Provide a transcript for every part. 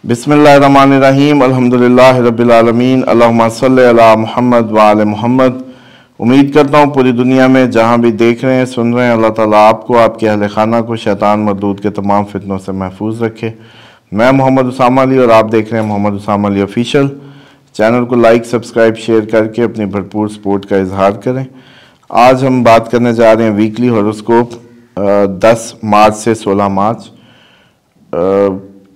बिस्मिल्लाहिर्रहमानिर्रहीम अल्हम्दुलिल्लाहि रब्बिल आलमीन अल्लाहुम्मा सल्लि अला मुहम्मद व आले मुहम्मद। उम्मीद करता हूँ पूरी दुनिया में जहाँ भी देख रहे हैं सुन रहे हैं अल्लाह ताला आपको आपके अहले खाना को शैतान मरदूद के तमाम फितनों से महफूज रखे। मैं मोहम्मद उसामा अली और आप देख रहे हैं मोहम्मद उसामा अली ऑफिशियल। चैनल को लाइक सब्सक्राइब शेयर करके अपनी भरपूर सपोर्ट का इजहार करें। आज हम बात करने जा रहे हैं वीकली हॉरोस्कोप 10 मार्च से 16 मार्च।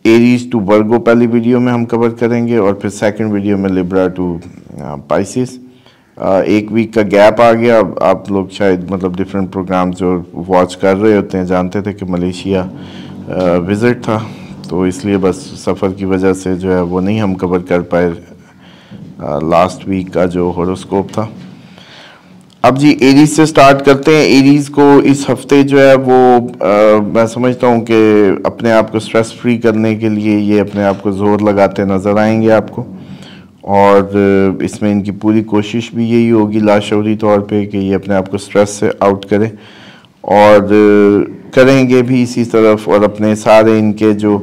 एरीज टू वर्गो पहली वीडियो में हम कवर करेंगे और फिर सेकंड वीडियो में लिब्रा टू पाइसिस। एक वीक का गैप आ गया। आप लोग शायद मतलब डिफरेंट प्रोग्राम्स जो वॉच कर रहे होते हैं जानते थे कि मलेशिया विज़िट था, तो इसलिए बस सफ़र की वजह से जो है वो नहीं हम कवर कर पाए लास्ट वीक का जो हॉरोस्कोप था। अब जी एरीज से स्टार्ट करते हैं। एरीज को इस हफ्ते जो है वो मैं समझता हूँ कि अपने आप को स्ट्रेस फ्री करने के लिए ये अपने आप को ज़ोर लगाते नज़र आएंगे आपको, और इसमें इनकी पूरी कोशिश भी यही होगी लाशऊरी तौर पे कि ये अपने आप को स्ट्रेस से आउट करें, और करेंगे भी इसी तरफ। और अपने सारे इनके जो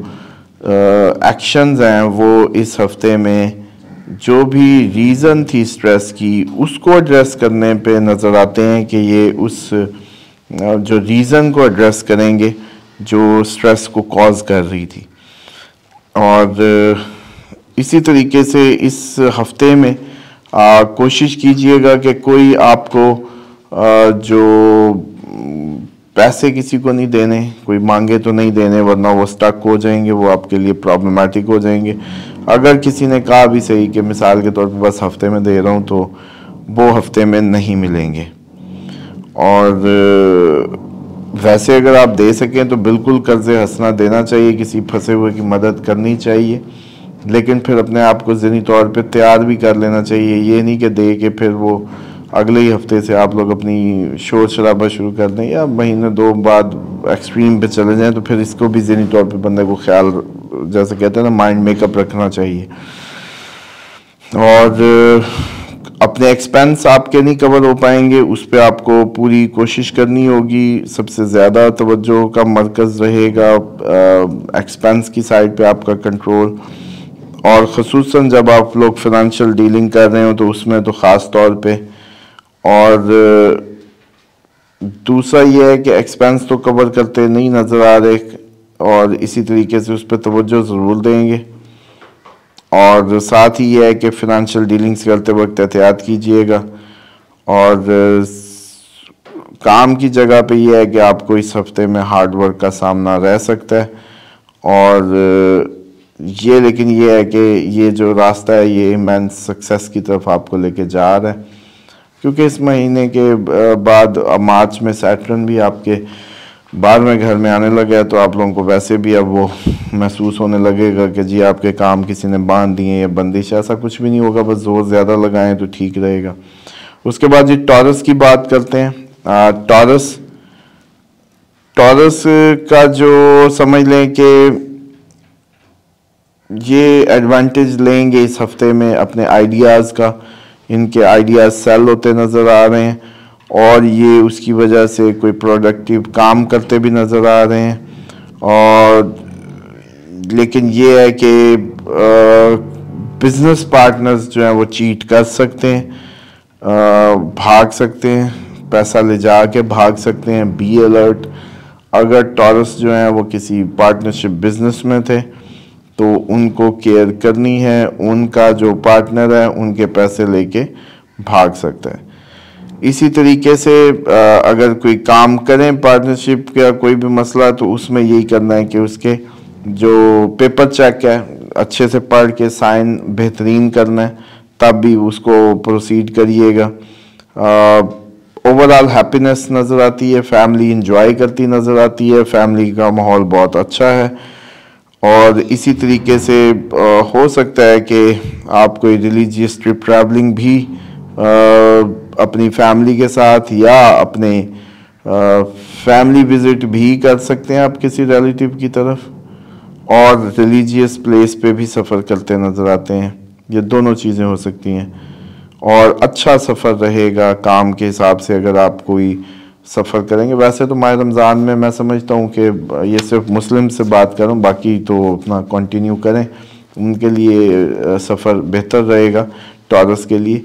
एक्शंस हैं वो इस हफ्ते में जो भी रीज़न थी स्ट्रेस की उसको एड्रेस करने पे नज़र आते हैं कि ये उस जो रीज़न को एड्रेस करेंगे जो स्ट्रेस को कॉज कर रही थी। और इसी तरीके से इस हफ्ते में कोशिश कीजिएगा कि कोई आपको जो पैसे किसी को नहीं देने, कोई मांगे तो नहीं देने, वरना वो स्टक हो जाएंगे, वो आपके लिए प्रॉब्लमेटिक हो जाएंगे। अगर किसी ने कहा भी सही कि मिसाल के तौर पे बस हफ्ते में दे रहा हूँ, तो वो हफ्ते में नहीं मिलेंगे। और वैसे अगर आप दे सकें तो बिल्कुल कर्ज़े हंसना देना चाहिए, किसी फंसे हुए की मदद करनी चाहिए, लेकिन फिर अपने आप को ज़हनी तौर पे तैयार भी कर लेना चाहिए। ये नहीं कि दे के फिर वो अगले ही हफ्ते से आप लोग अपनी शोर शराबा शुरू कर दें या महीने दो बाद एक्सट्रीम पे चले जाएं, तो फिर इसको भी ज़हनी तौर पे बंदे को ख्याल, जैसे कहते हैं ना, माइंड मेकअप रखना चाहिए। और अपने एक्सपेंस आपके नहीं कवर हो पाएंगे, उस पर आपको पूरी कोशिश करनी होगी। सबसे ज़्यादा तवज्जो का मरकज़ रहेगा एक्सपेंस की साइड पे आपका कंट्रोल, और ख़ुसूसन जब आप लोग फाइनेंशियल डीलिंग कर रहे हो तो उसमें तो ख़ास तौर पे। और दूसरा ये है कि एक्सपेंस तो कवर करते नहीं नज़र आ रहे, और इसी तरीके से उस पर तवज्जो ज़रूर देंगे। और साथ ही ये है कि फ़ाइनेंशियल डीलिंग्स करते वक्त एहतियात कीजिएगा। और काम की जगह पे ये है कि आपको इस हफ्ते में हार्ड वर्क का सामना रह सकता है, और ये लेकिन ये है कि ये जो रास्ता है ये इमेंस सक्सेस की तरफ आपको लेके जा रहा है, क्योंकि इस महीने के बाद मार्च में सैटर्न भी आपके 12वें घर में आने लगा है, तो आप लोगों को वैसे भी अब वो महसूस होने लगेगा कि जी आपके काम किसी ने बांध दिए या बंदिश। ऐसा कुछ भी नहीं होगा, बस जोर ज़्यादा लगाएं तो ठीक रहेगा। उसके बाद जी टॉरस की बात करते हैं। टॉरस का जो समझ लें कि ये एडवांटेज लेंगे इस हफ्ते में अपने आइडियाज़ का। इनके आइडियाज़ सेल होते नज़र आ रहे हैं, और ये उसकी वजह से कोई प्रोडक्टिव काम करते भी नज़र आ रहे हैं। और लेकिन ये है कि बिज़नेस पार्टनर्स जो हैं वो चीट कर सकते हैं, भाग सकते हैं, पैसा ले जा के भाग सकते हैं। Be alert. अगर टॉरस जो हैं वो किसी पार्टनरशिप बिजनेस में थे तो उनको केयर करनी है, उनका जो पार्टनर है उनके पैसे लेके भाग सकता है। इसी तरीके से अगर कोई काम करें पार्टनरशिप का कोई भी मसला, तो उसमें यही करना है कि उसके जो पेपर चेक है अच्छे से पढ़ के साइन बेहतरीन करना है, तब भी उसको प्रोसीड करिएगा। ओवरऑल हैप्पीनेस नज़र आती है, फैमिली इंजॉय करती नज़र आती है, फैमिली का माहौल बहुत अच्छा है। और इसी तरीके से हो सकता है कि आप कोई रिलीजियस ट्रिप ट्रैवलिंग भी अपनी फैमिली के साथ या अपने फैमिली विज़िट भी कर सकते हैं आप किसी रिलेटिव की तरफ, और रिलीजियस प्लेस पे भी सफ़र करते नज़र आते हैं। ये दोनों चीज़ें हो सकती हैं, और अच्छा सफ़र रहेगा काम के हिसाब से अगर आप कोई सफ़र करेंगे। वैसे तो माह रमज़ान में मैं समझता हूँ कि ये सिर्फ मुस्लिम से बात करूँ, बाकी तो अपना कंटिन्यू करें, उनके लिए सफ़र बेहतर रहेगा टॉरस के लिए।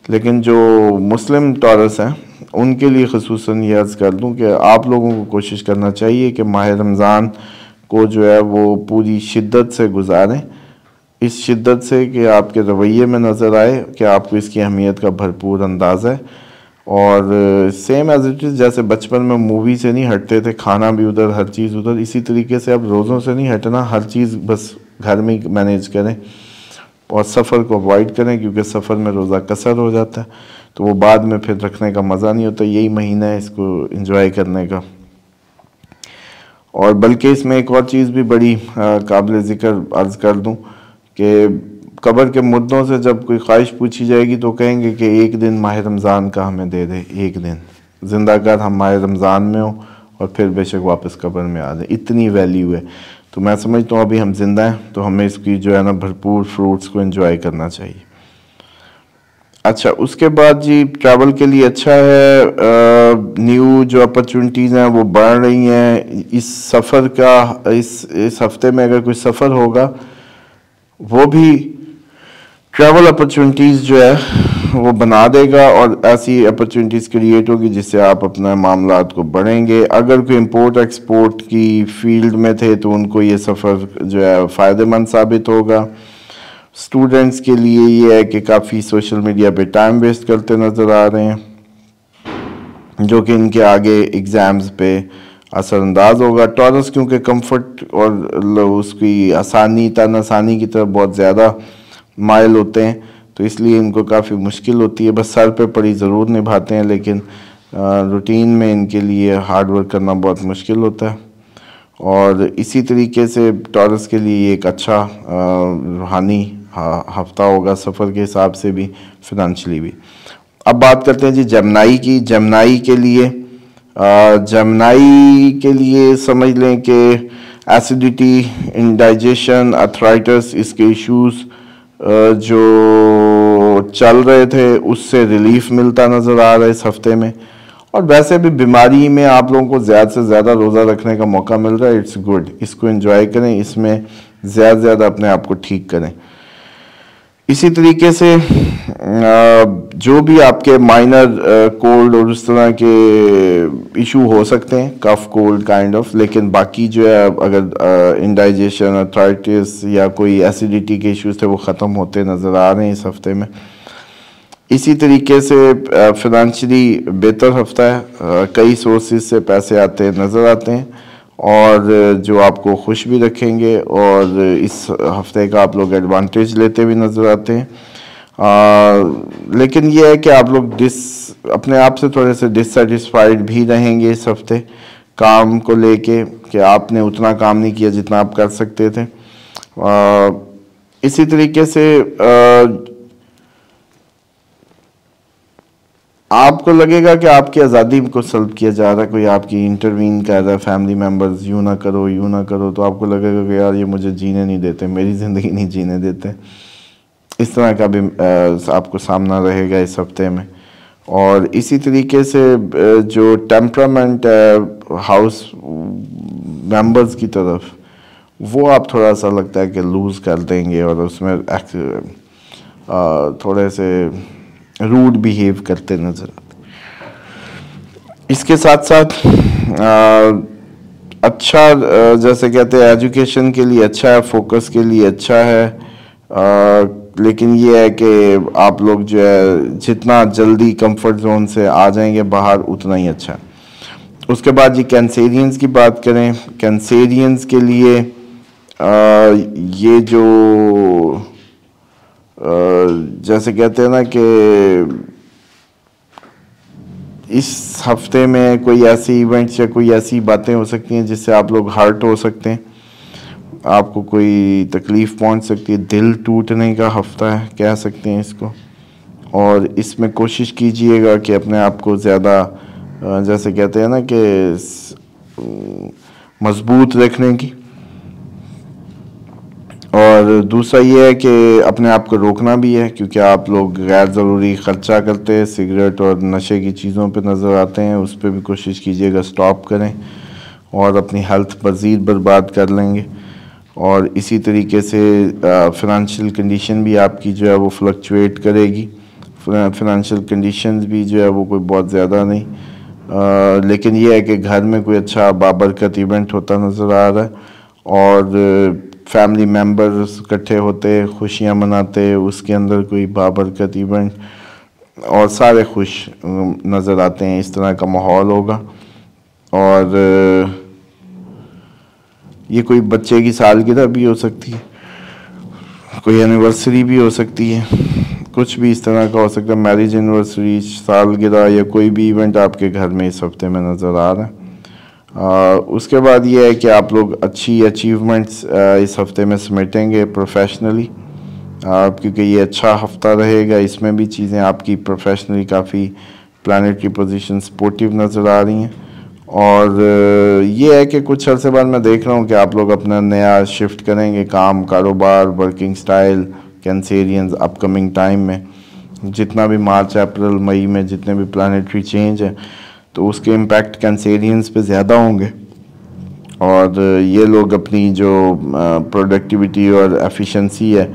लेकिन जो मुस्लिम टॉरस हैं उनके लिए ख़ुसूसन ये अर्ज़ कर दूँ कि आप लोगों को कोशिश करना चाहिए कि माह रमज़ान को जो है वो पूरी शिद्दत से गुजारें, इस शिद्दत से कि आपके रवैये में नज़र आए कि आपको इसकी अहमियत का भरपूर अंदाज़ा है। और सेम एज़ इट इज़, जैसे बचपन में मूवी से नहीं हटते थे, खाना भी उधर, हर चीज़ उधर, इसी तरीके से अब रोज़ों से नहीं हटना, हर चीज़ बस घर में ही मैनेज करें और सफ़र को अवॉइड करें, क्योंकि सफ़र में रोज़ा कसर हो जाता है तो वो बाद में फिर रखने का मज़ा नहीं होता। यही महीना है इसको एंजॉय करने का। और बल्कि इसमें एक और चीज़ भी बड़ी काबिल ज़िक्र अर्ज़ कर दूँ कि कब्र के मुर्दों से जब कोई ख्वाहिश पूछी जाएगी तो कहेंगे कि एक दिन माह रमज़ान का हमें दे दे, एक दिन ज़िंदा कर हम माह रमज़ान में हो और फिर बेशक वापस कब्र में आ जाए, इतनी वैल्यू है। तो मैं समझता हूँ अभी हम ज़िंदा हैं तो हमें इसकी जो है ना भरपूर फ्रूट्स को एंजॉय करना चाहिए। अच्छा, उसके बाद जी ट्रैवल के लिए अच्छा है, न्यू जो अपॉर्चुनिटीज़ हैं वो बढ़ रही हैं। इस सफ़र का इस हफ्ते में अगर कोई सफ़र होगा वो भी ट्रैवल अपॉर्चुनिटीज़ जो है वो बना देगा और ऐसी अपॉर्चुनिटीज़ क्रिएट होगी जिससे आप अपने मामलात को बढ़ेंगे। अगर कोई इंपोर्ट एक्सपोर्ट की फील्ड में थे तो उनको ये सफ़र जो है फ़ायदेमंद साबित होगा। स्टूडेंट्स के लिए ये है कि काफ़ी सोशल मीडिया पे टाइम वेस्ट करते नज़र आ रहे हैं, जो कि इनके आगे एग्ज़ाम्स पे असरअंदाज होगा। टॉरस क्योंकि कंफर्ट और उसकी आसानी तन आसानी की तरफ बहुत ज़्यादा माइल होते हैं तो इसलिए इनको काफ़ी मुश्किल होती है। बस सर पे पड़ी ज़रूर निभाते हैं, लेकिन रूटीन में इनके लिए हार्ड वर्क करना बहुत मुश्किल होता है। और इसी तरीके से टॉरस के लिए एक अच्छा रूहानी हफ्ता होगा सफ़र के हिसाब से भी, फिनंशियली भी। अब बात करते हैं जी जमनाई की। जमनाई के लिए समझ लें कि एसिडिटी, इंडाइजेशन, अर्थराइटिस, इसके इश्यूज़ जो चल रहे थे उससे रिलीफ मिलता नज़र आ रहा है इस हफ्ते में। और वैसे भी बीमारी में आप लोगों को ज़्यादा से ज़्यादा रोज़ा रखने का मौका मिल रहा है, इट्स गुड, इसको एंजॉय करें, इसमें ज़्यादा से ज़्यादा अपने आप को ठीक करें। इसी तरीके से जो भी आपके माइनर कोल्ड और उस तरह के इशू हो सकते हैं, कफ कोल्ड काइंड ऑफ, लेकिन बाकी जो है अगर इंडाइजेशन, अर्थराइटिस या कोई एसिडिटी के इश्यूज थे वो ख़त्म होते नज़र आ रहे हैं इस हफ्ते में। इसी तरीके से फिनंशियली बेहतर हफ्ता है, कई सोर्सेज से पैसे आते नज़र आते हैं और जो आपको खुश भी रखेंगे और इस हफ्ते का आप लोग एडवांटेज लेते हुए नज़र आते हैं। लेकिन यह है कि आप लोग अपने आप से थोड़े से डिससेटिस्फाइड भी रहेंगे इस हफ्ते काम को लेके कि आपने उतना काम नहीं किया जितना आप कर सकते थे। इसी तरीके से आपको लगेगा कि आपकी आज़ादी को सल्ब किया जा रहा है, कोई आपकी इंटरवीन कर रहा है, फैमिली मेम्बर्स यूँ ना करो, तो आपको लगेगा कि यार ये मुझे जीने नहीं देते, मेरी ज़िंदगी नहीं जीने देते। इस तरह का भी आपको सामना रहेगा इस हफ्ते में। और इसी तरीके से जो टेम्परामेंट है हाउस मेंबर्स की तरफ, वो आप थोड़ा सा लगता है कि लूज़ कर देंगे और उसमें थोड़े से रूड बिहेव करते नज़र आते। इसके साथ साथ अच्छा जैसे कहते हैं एजुकेशन के लिए अच्छा है, फोकस के लिए अच्छा है, लेकिन ये है कि आप लोग जो है जितना जल्दी कंफर्ट जोन से आ जाएंगे बाहर उतना ही अच्छा है। उसके बाद जी कैंसेरियंस की बात करें, कैंसेरियंस के लिए ये जो जैसे कहते हैं ना कि इस हफ्ते में कोई ऐसी इवेंट्स या कोई ऐसी बातें हो सकती हैं जिससे आप लोग हर्ट हो सकते हैं, आपको कोई तकलीफ़ पहुंच सकती है, दिल टूटने का हफ्ता है कह सकते हैं इसको। और इसमें कोशिश कीजिएगा कि अपने आप को ज़्यादा जैसे कहते हैं ना कि मजबूत रखने की। और दूसरा ये है कि अपने आप को रोकना भी है, क्योंकि आप लोग गैर ज़रूरी ख़र्चा करते हैं, सिगरेट और नशे की चीज़ों पे नज़र आते हैं, उस पर भी कोशिश कीजिएगा स्टॉप करें और अपनी हेल्थ मज़ीद बर्बाद कर लेंगे। और इसी तरीके से फ़िनंशियल कंडीशन भी आपकी जो है वो फ्लक्चुएट करेगी। फ़िनंशियल कंडीशंस भी जो है वो कोई बहुत ज़्यादा नहीं, लेकिन ये है कि घर में कोई अच्छा बाबरकत इवेंट होता नज़र आ रहा है और फैमिली मेम्बर्स इकट्ठे होते, खुशियाँ मनाते, उसके अंदर कोई बाबरकत इवेंट और सारे खुश नज़र आते हैं, इस तरह का माहौल होगा। और ये कोई बच्चे की सालगिरह भी हो सकती है, कोई एनिवर्सरी भी हो सकती है, कुछ भी इस तरह का हो सकता है, मैरिज एनिवर्सरी, सालगिरह या कोई भी इवेंट आपके घर में इस हफ्ते में नज़र आ रहा है। उसके बाद ये है कि आप लोग अच्छी अचीवमेंट्स इस हफ्ते में समेटेंगे प्रोफेशनली, क्योंकि ये अच्छा हफ्ता रहेगा। इसमें भी चीज़ें आपकी प्रोफेशनली काफ़ी प्लानिटरी पोजीशन सपोर्टिव नज़र आ रही हैं। और ये है कि कुछ अर्से बाद मैं देख रहा हूँ कि आप लोग अपना नया शिफ्ट करेंगे काम, कारोबार, working style, Cancerians upcoming time में, जितना भी मार्च अप्रैल मई में जितने भी प्लानिटरी चेंज है तो उसके इम्पैक्ट कैंसेरियंस पे ज़्यादा होंगे। और ये लोग अपनी जो प्रोडक्टिविटी और एफिशिएंसी है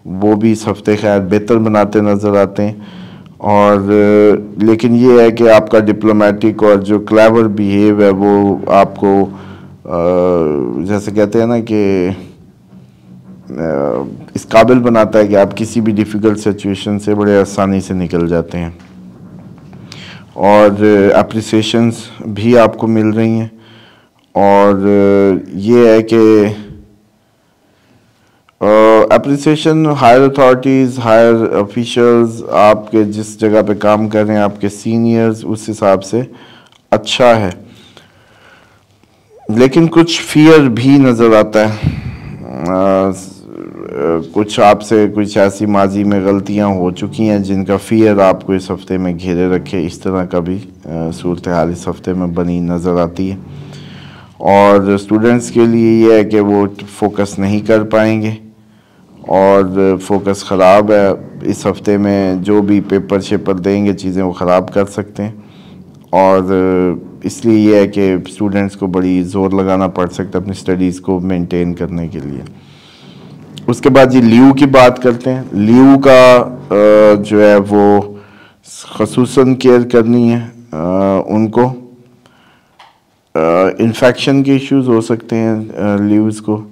वो भी इस हफ्ते खैर बेहतर बनाते नज़र आते हैं। और लेकिन ये है कि आपका डिप्लोमेटिक और जो क्लेवर बिहेव है वो आपको जैसे कहते हैं ना कि इस काबिल बनाता है कि आप किसी भी डिफ़िकल्ट सिचुएशन से बड़े आसानी से निकल जाते हैं। और अप्रिसिएशंस भी आपको मिल रही हैं। और ये है कि appreciation higher authorities, higher officials, आपके जिस जगह पे काम कर रहे हैं आपके सीनियर्स, उस हिसाब से अच्छा है। लेकिन कुछ फियर भी नज़र आता है, कुछ आपसे कुछ ऐसी माजी में गलतियां हो चुकी हैं जिनका फियर आपको इस हफ्ते में घेरे रखे, इस तरह का भी सूरत हाल इस हफ्ते में बनी नज़र आती है। और स्टूडेंट्स के लिए ये है कि वो फोकस नहीं कर पाएंगे और फोकस ख़राब है इस हफ्ते में, जो भी पेपर शेपर देंगे चीज़ें वो ख़राब कर सकते हैं। और इसलिए ये है कि स्टूडेंट्स को बड़ी ज़ोर लगाना पड़ सकता है अपनी स्टडीज़ को मेंटेन करने के लिए। उसके बाद जी लीव की बात करते हैं। लीव का जो है वो ख़ुसूसन केयर करनी है उनको। इन्फेक्शन के इश्यूज हो सकते हैं लीव्स को,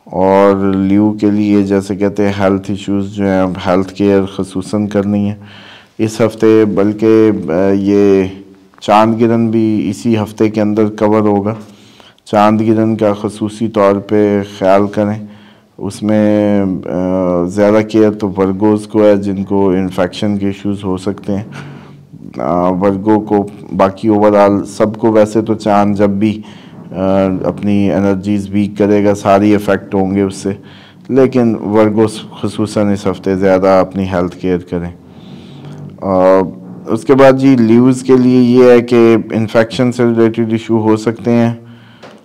और लीव के लिए जैसे कहते हैं हेल्थ इश्यूज जो हैं हेल्थ केयर ख़ुसूसन करनी है इस हफ्ते। बल्कि ये चांद गिरन भी इसी हफ्ते के अंदर कवर होगा। चांद गिरन का ख़ुसूसी तौर पे ख्याल करें, उसमें ज़्यादा केयर तो वर्गोज़ को है जिनको इन्फेक्शन के इश्यूज हो सकते हैं। वर्गों को, बाकी ओवरऑल सबको वैसे तो चांद जब भी अपनी एनर्जीज़ वीक करेगा सारी इफ़ेक्ट होंगे उससे, लेकिन वर्गों ख़ुसूसन इस हफ्ते ज़्यादा अपनी हेल्थ केयर करें। उसके बाद जी लीव्स के लिए ये है कि इन्फेक्शन से रिलेटेड इशू हो सकते हैं।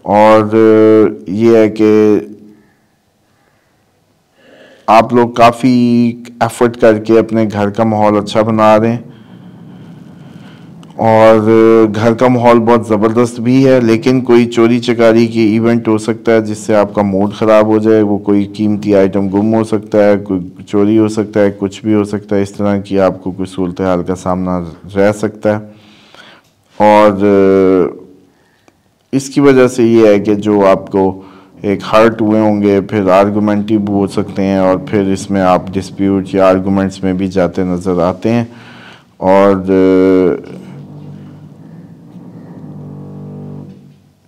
और ये है कि आप लोग काफ़ी एफर्ट करके अपने घर का माहौल अच्छा बना रहे हैं और घर का माहौल बहुत ज़बरदस्त भी है, लेकिन कोई चोरी चकारी की इवेंट हो सकता है जिससे आपका मूड ख़राब हो जाए। वो कोई कीमती आइटम गुम हो सकता है, कोई चोरी हो सकता है, कुछ भी हो सकता है। इस तरह की आपको कोई सूरत हाल का सामना रह सकता है। और इसकी वजह से ये है कि जो आपको एक हर्ट हुए होंगे, फिर आर्गूमेंटिव हो सकते हैं और फिर इसमें आप डिस्प्यूट या आर्गूमेंट्स में भी जाते नज़र आते हैं। और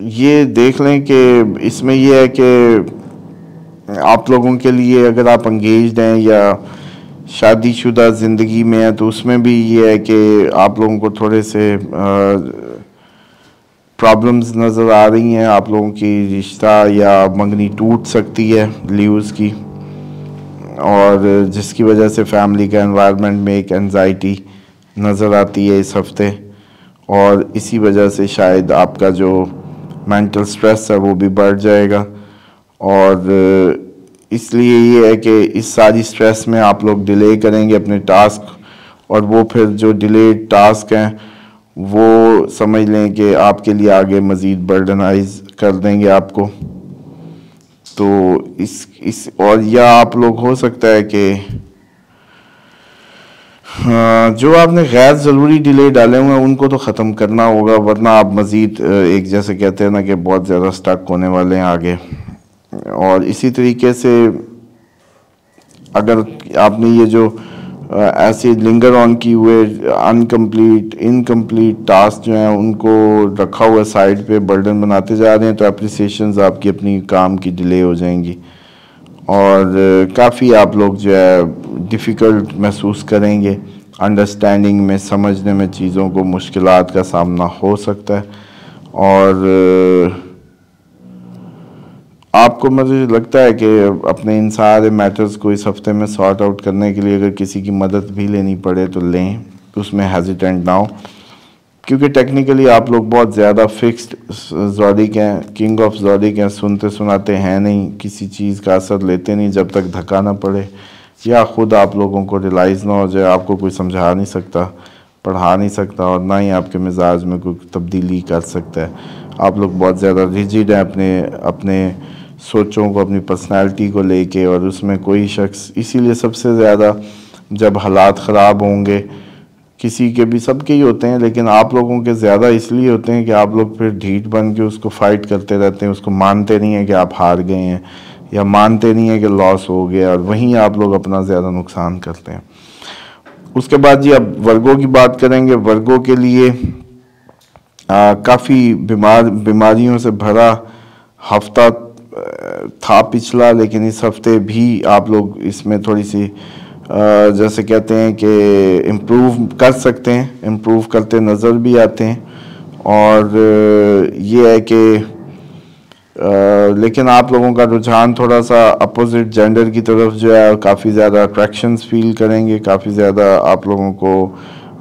ये देख लें कि इसमें ये है कि आप लोगों के लिए अगर आप एंगेज्ड हैं या शादीशुदा ज़िंदगी में हैं तो उसमें भी ये है कि आप लोगों को थोड़े से प्रॉब्लम्स नज़र आ रही हैं। आप लोगों की रिश्ता या मंगनी टूट सकती है लीव्स की, और जिसकी वजह से फैमिली का एनवायरनमेंट में एक एंजाइटी नज़र आती है इस हफ्ते। और इसी वजह से शायद आपका जो मेंटल स्ट्रेस है वो भी बढ़ जाएगा। और इसलिए ये है कि इस सारी स्ट्रेस में आप लोग डिले करेंगे अपने टास्क, और वो फिर जो डिलेड टास्क हैं वो समझ लें कि आपके लिए आगे मज़ीद बर्डनाइज कर देंगे आपको। तो इस और या आप लोग हो सकता है कि जो आपने गैर ज़रूरी डिले डाले हुए हैं उनको तो ख़त्म करना होगा, वरना आप मज़ीद एक जैसे कहते हैं ना कि बहुत ज़्यादा स्टक होने वाले हैं आगे। और इसी तरीके से अगर आपने ये जो ऐसे लिंगर ऑन की हुए अनकम्प्लीट इनकम्प्लीट टास्क जो हैं उनको रखा हुआ साइड पे बर्डन बनाते जा रहे हैं, तो एप्रिसिएशंस आपकी अपनी काम की डिले हो जाएंगी और काफ़ी आप लोग जो है डिफ़िकल्ट महसूस करेंगे। अंडरस्टैंडिंग में, समझने में चीज़ों को मुश्किलात का सामना हो सकता है। और आपको मुझे लगता है कि अपने इन सारे मैटर्स को इस हफ्ते में सॉर्ट आउट करने के लिए अगर किसी की मदद भी लेनी पड़े तो लें, उसमें हेजिटेंट ना हो, क्योंकि टेक्निकली आप लोग बहुत ज़्यादा फिक्स्ड ज़ोडिक हैं, किंग ऑफ ज़ोडिक हैं, सुनते सुनाते हैं नहीं, किसी चीज़ का असर लेते नहीं जब तक धक्का ना पड़े या ख़ुद आप लोगों को रियलाइज़ ना हो जाए। आपको कोई समझा नहीं सकता, पढ़ा नहीं सकता और ना ही आपके मिजाज में कोई तब्दीली कर सकता है। आप लोग बहुत ज़्यादा रिजिड हैं अपने सोचों को, अपनी पर्सनैलिटी को लेके, और उसमें कोई शख्स, इसीलिए सबसे ज़्यादा जब हालात ख़राब होंगे, किसी के भी, सबके ही होते हैं, लेकिन आप लोगों के ज़्यादा इसलिए होते हैं कि आप लोग फिर ढीठ बन के उसको फ़ाइट करते रहते हैं, उसको मानते नहीं हैं कि आप हार गए हैं या मानते नहीं हैं कि लॉस हो गया, और वहीं आप लोग अपना ज़्यादा नुकसान करते हैं। उसके बाद जी अब वर्गों की बात करेंगे। वर्गों के लिए काफ़ी बीमारियों से भरा हफ्ता था पिछला, लेकिन इस हफ्ते भी आप लोग इसमें थोड़ी सी जैसे कहते हैं कि इम्प्रूव कर सकते हैं, इम्प्रूव करते नज़र भी आते हैं। और ये है कि लेकिन आप लोगों का रुझान थोड़ा सा अपोजिट जेंडर की तरफ जो है, काफ़ी ज़्यादा अट्रैक्शंस फील करेंगे, काफ़ी ज़्यादा आप लोगों को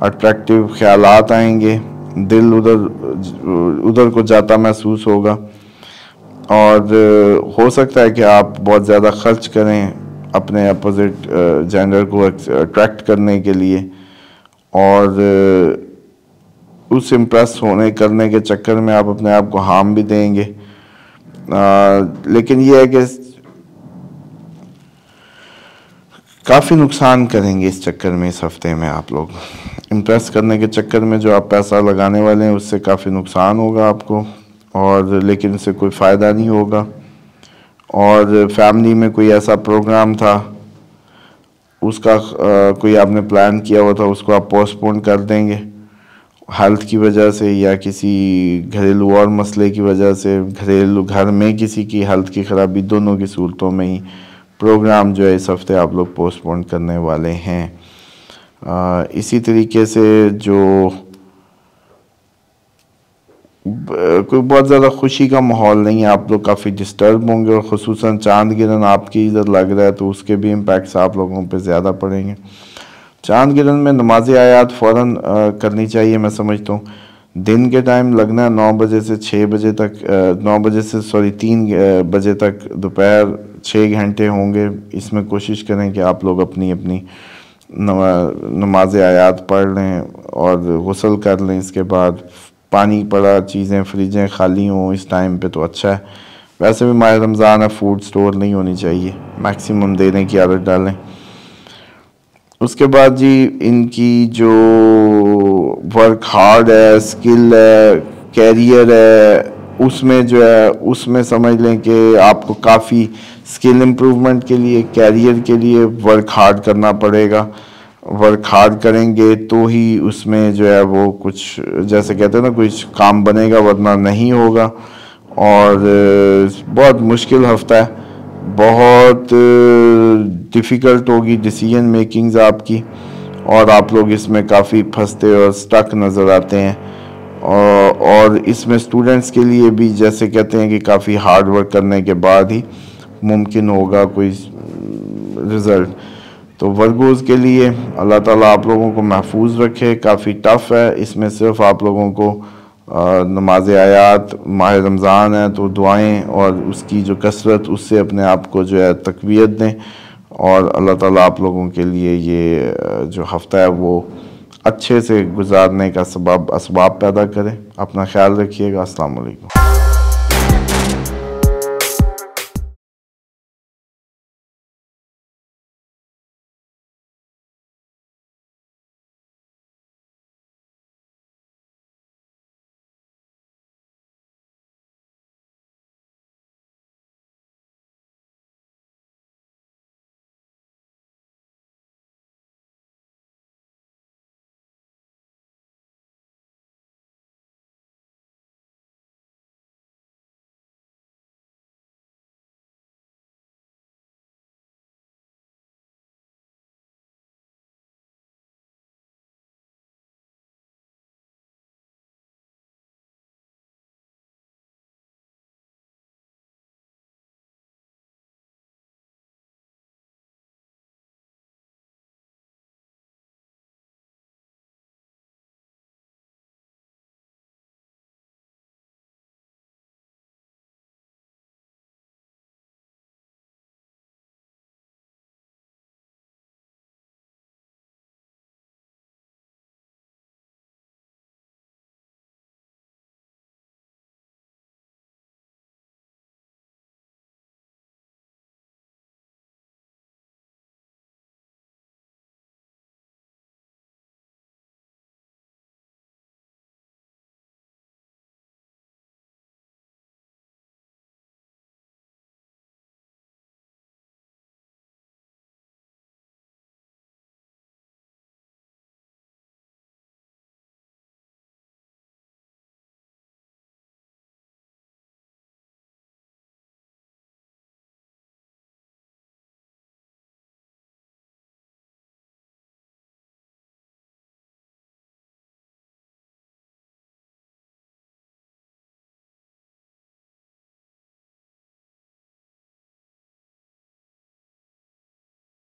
अट्रैक्टिव ख्यालात आएंगे, दिल उधर को जाता महसूस होगा। और हो सकता है कि आप बहुत ज़्यादा खर्च करें अपने अपोजिट जेंडर को अट्रैक्ट करने के लिए, और उस इम्प्रेस होने करने के चक्कर में आप अपने आप को हार्म भी देंगे। लेकिन ये है कि काफ़ी नुकसान करेंगे इस चक्कर में। इस हफ्ते में आप लोग इम्प्रेस करने के चक्कर में जो आप पैसा लगाने वाले हैं उससे काफ़ी नुकसान होगा आपको, और लेकिन उससे कोई फ़ायदा नहीं होगा। और फैमिली में कोई ऐसा प्रोग्राम था, उसका कोई आपने प्लान किया हुआ था, उसको आप पोस्टपोन कर देंगे हेल्थ की वजह से या किसी घरेलू और मसले की वजह से, घर में किसी की हेल्थ की ख़राबी, दोनों की सूरतों में ही प्रोग्राम जो है इस हफ्ते आप लोग पोस्टपोन करने वाले हैं। इसी तरीके से जो कोई बहुत ज़्यादा खुशी का माहौल नहीं है, आप लोग काफ़ी डिस्टर्ब होंगे, और ख़ुसूसन चांद गिरन आपकी इधर लग रहा है तो उसके भी इम्पैक्ट्स आप लोगों पे ज़्यादा पड़ेंगे। चांद गिरन में नमाज आयात फ़ौरन करनी चाहिए, मैं समझता हूँ। दिन के टाइम लगना है 9 बजे से 6 बजे तक, 9 बजे से 3 बजे तक, दोपहर 6 घंटे होंगे। इसमें कोशिश करें कि आप लोग अपनी अपनी नमाज आयात पढ़ लें और गुस्ल कर लें। इसके बाद पानी पड़ा, चीज़ें फ्रिजें खाली हों इस टाइम पे तो अच्छा है। वैसे भी माह रमज़ान है, फूड स्टोर नहीं होनी चाहिए, मैक्सिमम देने की आदत डालें। उसके बाद जी इनकी जो वर्क हार्ड है, स्किल है, कैरियर है, उसमें जो है उसमें समझ लें कि आपको काफ़ी स्किल इम्प्रूवमेंट के लिए, कैरियर के लिए वर्क हार्ड करना पड़ेगा। वर्क हार्ड करेंगे तो ही उसमें जो है वो कुछ, जैसे कहते हैं ना, कुछ काम बनेगा, वरना नहीं होगा। और बहुत मुश्किल हफ्ता है, बहुत डिफ़िकल्ट होगी डिसीजन मेकिंग्स आपकी, और आप लोग इसमें काफ़ी फंसते और स्टक नज़र आते हैं। और इसमें स्टूडेंट्स के लिए भी जैसे कहते हैं कि काफ़ी हार्ड वर्क करने के बाद ही मुमकिन होगा कोई रिज़ल्ट। तो वर्गोज़ के लिए अल्लाह ताला आप लोगों को महफूज रखे। काफ़ी टफ़ है, इसमें सिर्फ आप लोगों को नमाज आयात, माह रमज़ान है तो दुआएं और उसकी जो कसरत, उससे अपने आप को जो है तक़वियत दें, और अल्लाह ताला आप लोगों के लिए ये जो हफ़्ता है वो अच्छे से गुजारने का असबाब पैदा करें। अपना ख्याल रखिएगा। अस्सलाम वालेकुम।